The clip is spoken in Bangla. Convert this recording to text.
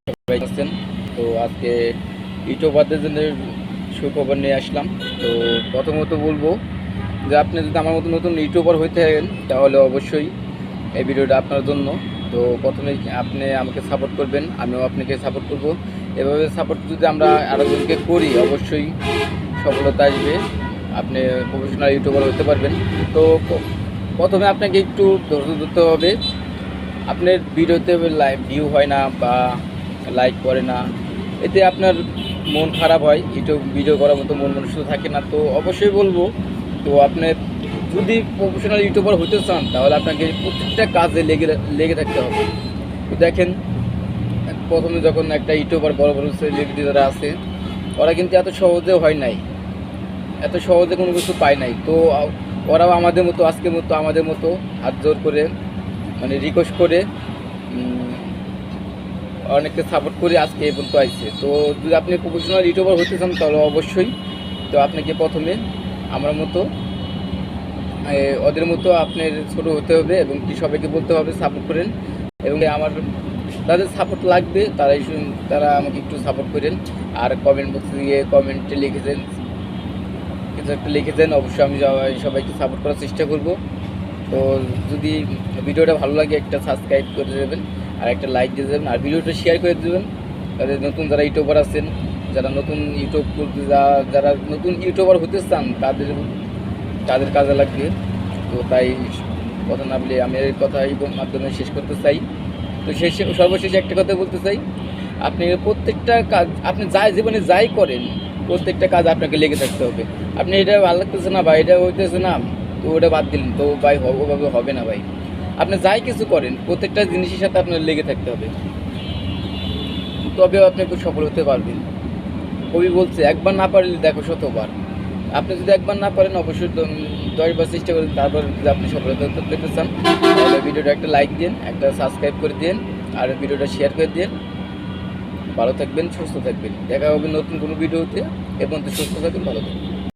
সবাই আছেন। তো আজকে ইউটিউবারদের জন্য সুখবর নিয়ে আসলাম। তো প্রথমত বলবো যে আপনি যদি আমার মতো নতুন ইউটিউবার হইতে থাকেন তাহলে অবশ্যই এই ভিডিওটা আপনার জন্য। তো প্রথমে আপনি আমাকে সাপোর্ট করবেন, আমিও আপনাকে সাপোর্ট করব। এভাবে সাপোর্ট যদি আমরা আরেকজনকে করি অবশ্যই সফলতা আসবে, আপনি প্রফেশনাল ইউটিউবার হতে পারবেন। তো প্রথমে আপনাকে একটু ধৈর্য ধরতে হবে। আপনার ভিডিওতে ভিউ হয় না বা লাইক করে না, এতে আপনার মন খারাপ হয়, ইউটিউব ভিডিও করার মতো মন মানুষও থাকে না। তো অবশ্যই বলবো, তো আপনি যদি প্রফেশনাল ইউটিউবার হতে চান তাহলে আপনাকে প্রত্যেকটা কাজে লেগে লেগে থাকতে হবে। তো দেখেন, প্রথমে যখন একটা ইউটিউবার বড় বড় সেলিব্রিটি যারা আছে ওরা কিন্তু এত সহজে হয় নাই, এত সহজে কোনো কিছু পায় নাই। তো ওরাও আমাদের মতো আজকের মতো আমাদের মতো হাত জোর করে মানে রিকোয়েস্ট করে অনেককে সাপোর্ট করে আজকে এই পর্যন্ত আইছে। তো যদি আপনি প্রফেশনাল ইউটিউবার হতে চান তাহলে অবশ্যই তো আপনাকে প্রথমে আমার মতো ওদের মতো আপনার ছোট হতে হবে এবং কি সবাইকে বলতে হবে সাপোর্ট করেন। এবং আমার তাদের সাপোর্ট লাগবে, তারা আমাকে একটু সাপোর্ট করেন। আর কমেন্ট বক্সে গিয়ে কমেন্টে লিখেছেন, কিছু একটা লিখেছেন, অবশ্যই আমি সবাইকে সাপোর্ট করার চেষ্টা করব। তো যদি ভিডিওটা ভালো লাগে একটা সাবস্ক্রাইব করে দেবেন আর একটা লাইক দিয়ে দেবেন আর ভিডিওটা শেয়ার করে দেবেন। তাদের নতুন যারা ইউটিউবার আছেন, যারা নতুন ইউটিউব করতে যারা নতুন ইউটিউবার হতে চান তাদের তাদের কাজে লাগবে। তো তাই কথা না বলে আমি এই কথা এই মাধ্যমে শেষ করতে চাই। তো সর্বশেষে একটা কথা বলতে চাই, আপনি প্রত্যেকটা কাজ আপনি জীবনে যাই করেন প্রত্যেকটা কাজ আপনাকে লেগে থাকতে হবে। আপনি এটা ভালো লাগতেছে না বা এটা হইতেছে না, তো ওটা বাদ দিলেন, তো ভাই ওভাবে হবে না ভাই। আপনি যাই কিছু করেন প্রত্যেকটা জিনিসের সাথে আপনার লেগে থাকতে হবে, তবে আপনি একটু সফল হতে পারবেন। কবি বলছে একবার না পারলে দেখো শতবার। আপনি যদি একবার না পারেন অবশ্যই 10বার চেষ্টা করেন, তারপর যদি আপনি সফলতা পেতে চান তাহলে ভিডিওটা একটা লাইক দিন, একটা সাবস্ক্রাইব করে দিন আর ভিডিওটা শেয়ার করে দিন। ভালো থাকবেন, সুস্থ থাকবেন, দেখা হবে নতুন কোনো ভিডিওতে। এ পর্যন্ত সুস্থ থাকবেন, ভালো থাকবেন।